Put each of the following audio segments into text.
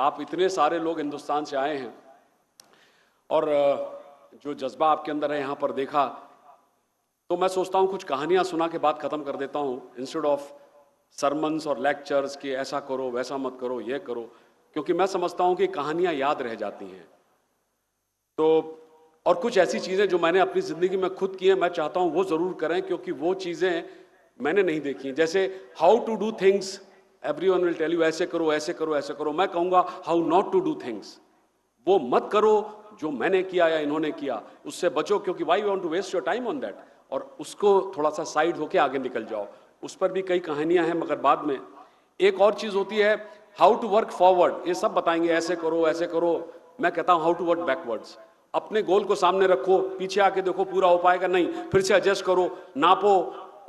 आप इतने सारे लोग हिंदुस्तान से आए हैं और जो जज्बा आपके अंदर है यहाँ पर देखा, तो मैं सोचता हूँ कुछ कहानियाँ सुना के बात खत्म कर देता हूँ, इंस्टेड ऑफ सरमन्स और लेक्चर्स कि ऐसा करो वैसा मत करो ये करो, क्योंकि मैं समझता हूँ कि कहानियाँ याद रह जाती हैं। तो और कुछ ऐसी चीज़ें जो मैंने अपनी ज़िंदगी में खुद की हैं, मैं चाहता हूँ वो ज़रूर करें, क्योंकि वो चीज़ें मैंने नहीं देखी हैं। जैसे how to do things, everyone will tell you ऐसे करो ऐसे करो ऐसे करो, मैं कहूँगा how not to do things. वो मत करो जो मैंने किया या इन्होंने किया, उससे बचो, क्योंकि why you want to waste your time on that, और उसको थोड़ा सा साइड होके आगे निकल जाओ। उस पर भी कई कहानियां हैं, मगर बाद में एक और चीज होती है हाउ टू वर्क फॉरवर्ड। ये सब बताएंगे ऐसे करो ऐसे करो, मैं कहता हूं हाउ टू वर्क बैकवर्ड्स। अपने गोल को सामने रखो, पीछे आके देखो पूरा हो पाएगा नहीं, फिर से एडजस्ट करो, नापो,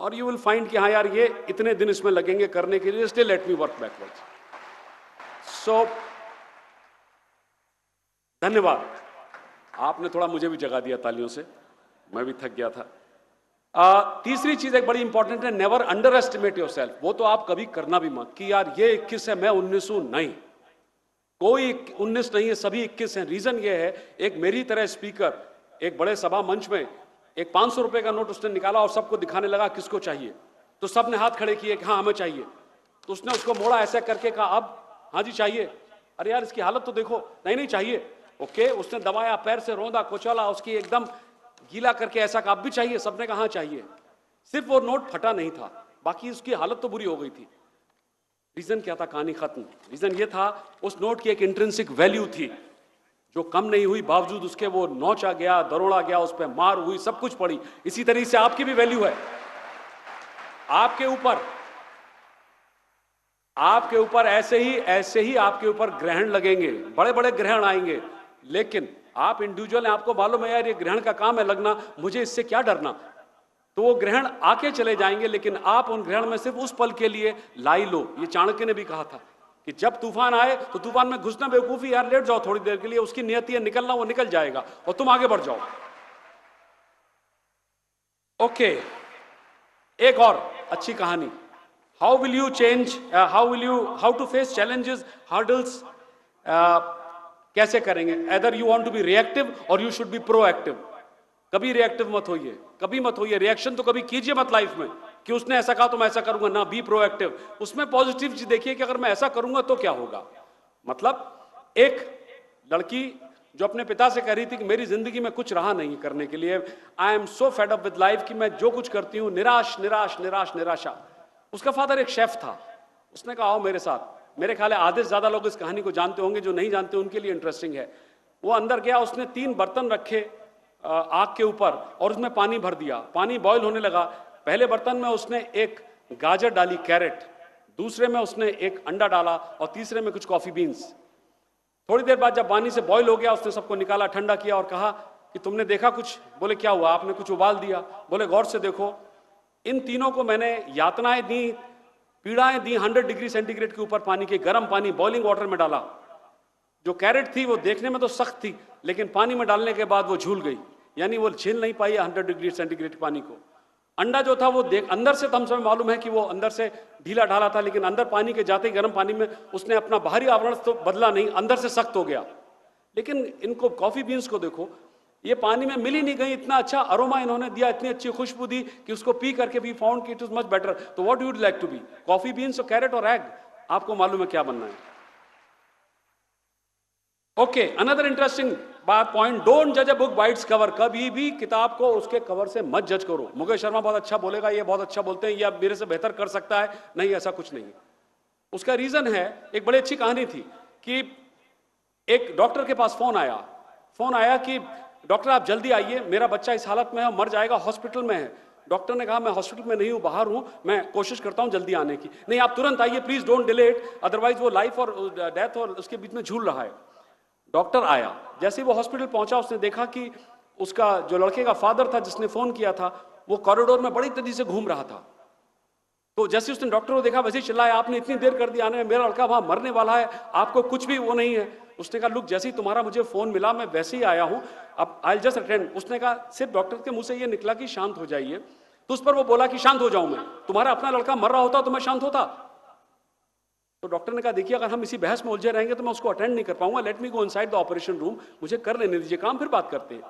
और यू विल फाइंड कि हाँ यार ये इतने दिन इसमें लगेंगे करने के लिए, still let me work backwards. So धन्यवाद, आपने थोड़ा मुझे भी जगा दिया तालियों से, मैं भी थक गया था। तीसरी चीज एक बड़ी इंपॉर्टेंट है, never under estimate your self. वो तो आप कभी करना भी मत कि यार ये 21 है मैं 19 हूं, नहीं, कोई 19 नहीं है, सभी 21 हैं। रीजन ये है, एक मेरी तरह स्पीकर एक बड़े सभा मंच में एक 500 रुपए का नोट उसने निकाला और सबको दिखाने लगा किसको चाहिए, तो सबने हाथ खड़े किए कि हाँ हमें चाहिए। तो उसने उसको मोड़ा ऐसे करके कहा अब हाँ जी चाहिए, अरे यार इसकी हालत तो देखो, नहीं नहीं चाहिए, ओके। उसने दबाया, पैर से रौंदा कुचला, उसकी एकदम गीला करके ऐसा कहा अब भी चाहिए, सबने कहा हाँ चाहिए। सिर्फ वो नोट फटा नहीं था, बाकी उसकी हालत तो बुरी हो गई थी। रीजन क्या था? कहानी खत्म। रीजन ये था उस नोट की एक इंट्रिंसिक वैल्यू थी जो कम नहीं हुई, बावजूद उसके वो नोचा गया, दरोड़ा गया, उस पर मार हुई, सब कुछ पड़ी। इसी तरीके से आपकी भी वैल्यू है। आपके ऊपर ऐसे ही आपके ऊपर ग्रहण लगेंगे, बड़े बड़े ग्रहण आएंगे, लेकिन आप इंडिविजुअल हैं, आपको मालूम है यार ये ग्रहण का काम है लगना, मुझे इससे क्या डरना। तो वो ग्रहण आके चले जाएंगे, लेकिन आप उन ग्रहण में सिर्फ उस पल के लिए लाई लो। ये चाणक्य ने भी कहा था कि जब तूफान आए तो तूफान में घुसना बेवकूफी, यार लेट जाओ थोड़ी देर के लिए, उसकी नियति है निकलना, वो निकल जाएगा और तुम आगे बढ़ जाओ। ओके, एक और अच्छी कहानी, how to face challenges, hurdles, कैसे करेंगे। Either you want to be reactive और यू शुड बी प्रोएक्टिव। कभी रिएक्टिव मत होइए, कभी मत होइए, रिएक्शन तो कभी कीजिए मत लाइफ में कि उसने ऐसा कहा तो मैं ऐसा करूंगा ना। बी प्रोएक्टिव, उसमें पॉजिटिव चीज देखिए कि अगर मैं ऐसा करूंगा तो क्या होगा। मतलब एक लड़की जो अपने पिता से कह रही थी कि मेरी जिंदगी में कुछ रहा नहीं करने के लिए, I am so fed up with life कि मैं जो कुछ करती हूं निराश निराश निराश निराशा। उसका फादर एक शेफ था, उसने कहा आओ मेरे साथ। मेरे ख्याल है आधे से ज्यादा लोग इस कहानी को जानते होंगे, जो नहीं जानते उनके लिए इंटरेस्टिंग है। वो अंदर गया, उसने 3 बर्तन रखे आग के ऊपर और उसमें पानी भर दिया, पानी बॉईल होने लगा। पहले बर्तन में उसने एक गाजर डाली, कैरेट, दूसरे में उसने एक अंडा डाला और तीसरे में कुछ कॉफी बीन्स। थोड़ी देर बाद जब पानी से बॉईल हो गया, उसने सबको निकाला, ठंडा किया और कहा कि तुमने देखा कुछ? बोले क्या हुआ? आपने कुछ उबाल दिया। बोले गौर से देखो, इन तीनों को मैंने यातनाएं दी, पीड़ाएं दी, 100 डिग्री सेंटीग्रेड के ऊपर पानी के, गर्म पानी बॉइलिंग वाटर में डाला। जो कैरेट थी वो देखने में तो सख्त थी, लेकिन पानी में डालने के बाद वो झूल गई, यानी वो झेल नहीं पाई 100 डिग्री सेंटीग्रेड पानी को। अंडा जो था वो देख, अंदर से तो हम सब मालूम है कि वो अंदर से ढीला ढाला था, लेकिन अंदर पानी के जाते ही गर्म पानी में उसने अपना बाहरी आवरण तो बदला नहीं, अंदर से सख्त हो गया। लेकिन इनको कॉफी बीन्स को देखो, ये पानी में मिल ही नहीं गई, इतना अच्छा अरोमा इन्होंने दिया, इतनी अच्छी खुशबू दी कि उसको पी करके भी फाउंड कि इट इज मच बेटर। तो what would like to be? Coffee beans और कैरेट और एग? आपको मालूम है क्या बनना है। ओके, अनदर इंटरेस्टिंग बात, पॉइंट, डोंट जज a book by its cover. कभी भी किताब को उसके कवर से मत जज करो। मुकेश शर्मा बहुत अच्छा बोलेगा, ये बहुत अच्छा बोलते हैं, ये आप मेरे से बेहतर कर सकता है, नहीं, ऐसा कुछ नहीं। उसका रीजन है, एक बड़ी अच्छी कहानी थी कि एक डॉक्टर के पास फोन आया कि डॉक्टर आप जल्दी आइए, मेरा बच्चा इस हालत में है, मर जाएगा, हॉस्पिटल में है। डॉक्टर ने कहा मैं हॉस्पिटल में नहीं हूं, बाहर हूं, मैं कोशिश करता हूं जल्दी आने की। नहीं, आप तुरंत आइए please, don't delay it, otherwise वो लाइफ और डेथ और उसके बीच में झूल रहा है। डॉक्टर आया, जैसे ही वो हॉस्पिटल पहुंचा उसने देखा कि उसका जो लड़के का फादर था जिसने फोन किया था, वो कॉरिडोर में बड़ी तेजी से घूम रहा था। तो जैसे उसने डॉक्टर को देखा वैसे ही चिल्लाया, आपने इतनी देर कर दी आने में, मेरा लड़का वहां मरने वाला है, आपको कुछ भी वो नहीं है। उसने कहा लुक, जैसे ही तुम्हारा मुझे फोन मिला मैं वैसे ही आया हूं, अब आई जस्ट अटेंड। उसने कहा, सिर्फ डॉक्टर के मुंह से ये निकला कि शांत हो जाइए, तो उस पर वो बोला कि शांत हो जाऊं मैं, तुम्हारा अपना लड़का मर रहा होता तो मैं शांत होता? तो डॉक्टर ने कहा देखिए अगर हम इसी बहस में उलझे रहेंगे तो मैं उसको अटेंड नहीं कर पाऊंगा, let me go inside the operation room, मुझे कर लेने दीजिए काम, फिर बात करते हैं।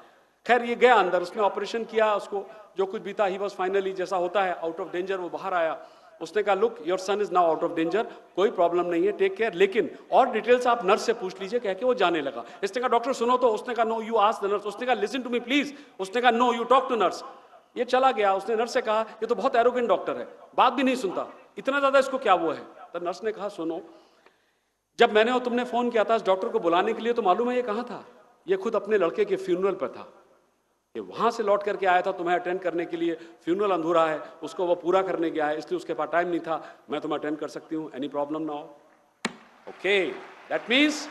खैर ये गया अंदर, उसने ऑपरेशन किया, उसको जो कुछ भी था ही वॉज फाइनली, जैसा होता है, आउट ऑफ डेंजर, वो बाहर आया। उसने कहा look your son is now out of danger, कोई प्रॉब्लम नहीं है, टेक केयर, लेकिन और डिटेल्स आप नर्स से पूछ लीजिए, कह के वो जाने लगा। इसने कहा डॉक्टर सुनो तो, उसने कहा no you ask the nurse, उसने कहा लिसन टू मी प्लीज, उसने कहा no you talk to nurse. ये चला गया, उसने नर्स से कहा ये तो बहुत एरोगेंट डॉक्टर है, बात भी नहीं सुनता, इतना ज्यादा इसको क्या वो है। तो नर्स ने कहा सुनो, जब मैंने और तुमने फोन किया था इस डॉक्टर को बुलाने के लिए, तो मालूम है ये कहां था? ये खुद अपने लड़के के फ्यूनरल पर था, ये वहां से लौट करके आया था तुम्हें अटेंड करने के लिए। फ्यूनरल अधूरा है, उसको वो पूरा करने गया है, इसलिए उसके पास टाइम नहीं था। मैं तुम्हें अटेंड कर सकती हूँ, एनी प्रॉब्लम ना हो? ओके, दैट मीन्स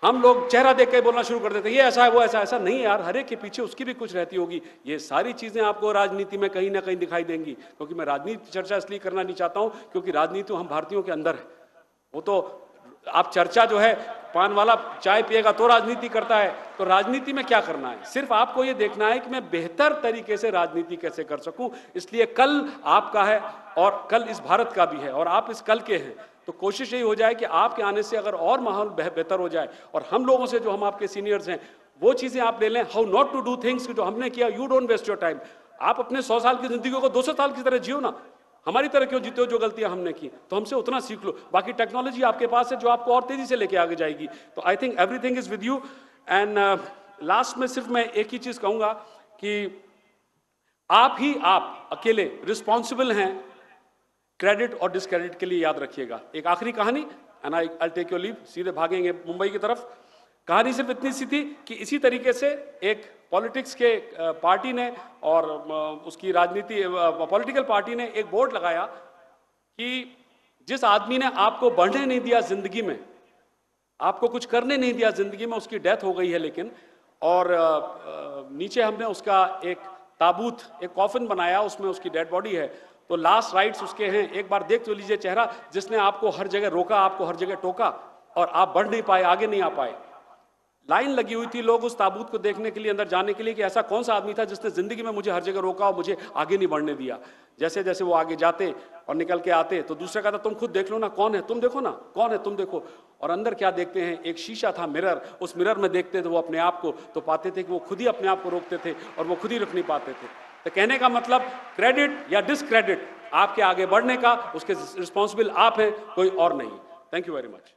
हम लोग चेहरा देख के बोलना शुरू कर देते हैं ये ऐसा है वो ऐसा, ऐसा नहीं यार, हर एक के पीछे उसकी भी कुछ रहती होगी। ये सारी चीजें आपको राजनीति में कहीं ना कहीं दिखाई देंगी, क्योंकि मैं राजनीति चर्चा इसलिए करना नहीं चाहता हूं क्योंकि राजनीति हम भारतीयों के अंदर है। वो तो आप चर्चा जो है, पान वाला चाय पिएगा तो राजनीति करता है, तो राजनीति में क्या करना है? सिर्फ आपको ये देखना है कि मैं बेहतर तरीके से राजनीति कैसे कर सकूं। इसलिए कल आपका है और कल इस भारत का भी है, और आप इस कल के हैं, तो कोशिश यही हो जाए कि आपके आने से अगर और माहौल बेहतर हो जाए, और हम लोगों से जो हम आपके सीनियर्स हैं वो चीजें आप ले लें, how not to do things, जो हमने किया, you don't waste your time. आप अपने 100 साल की जिंदगी को 200 साल की तरह जियो ना, हमारी तरह क्यों जीते हो? जो गलतियां हमने की तो हमसे उतना सीख लो। बाकी टेक्नोलॉजी आपके पास है जो आपको और तेजी से लेके आगे जाएगी। तो I think everything is with you. And last में सिर्फ मैं एक ही चीज कहूंगा कि आप अकेले रिस्पॉन्सिबल हैं क्रेडिट और डिसक्रेडिट के लिए, याद रखिएगा। एक आखिरी कहानी, and I take your leave, सीधे भागेंगे मुंबई की तरफ। कहानी सिर्फ इतनी सी थी कि इसी तरीके से एक पॉलिटिक्स के पार्टी ने और उसकी राजनीति पॉलिटिकल पार्टी ने एक बोर्ड लगाया कि जिस आदमी ने आपको बढ़ने नहीं दिया जिंदगी में, आपको कुछ करने नहीं दिया जिंदगी में, उसकी डेथ हो गई है लेकिन, और नीचे हमने उसका एक ताबूत, एक कॉफिन बनाया, उसमें उसकी डेड बॉडी है। तो लास्ट राइट्स उसके हैं, एक बार देख तो लीजिए चेहरा, जिसने आपको हर जगह रोका, आपको हर जगह टोका, और आप बढ़ नहीं पाए, आगे नहीं आ पाए। लाइन लगी हुई थी लोग उस ताबूत को देखने के लिए, अंदर जाने के लिए, कि ऐसा कौन सा आदमी था जिसने जिंदगी में मुझे हर जगह रोका और मुझे आगे नहीं बढ़ने दिया। जैसे जैसे वो आगे जाते और निकल के आते तो दूसरा कहता तुम खुद देख लो ना, कौन है तुम, देखो ना कौन है तुम, देखो। और अंदर क्या देखते हैं? एक शीशा था, मिरर। उस मिरर में देखते थे वो अपने आप को, तो पाते थे कि वो खुद ही अपने आप को रोकते थे और वो खुद ही रुक नहीं पाते थे। तो कहने का मतलब, क्रेडिट या डिसक्रेडिट आपके आगे बढ़ने का, उसके रिस्पॉन्सिबल आप हैं, कोई और नहीं। Thank you very much.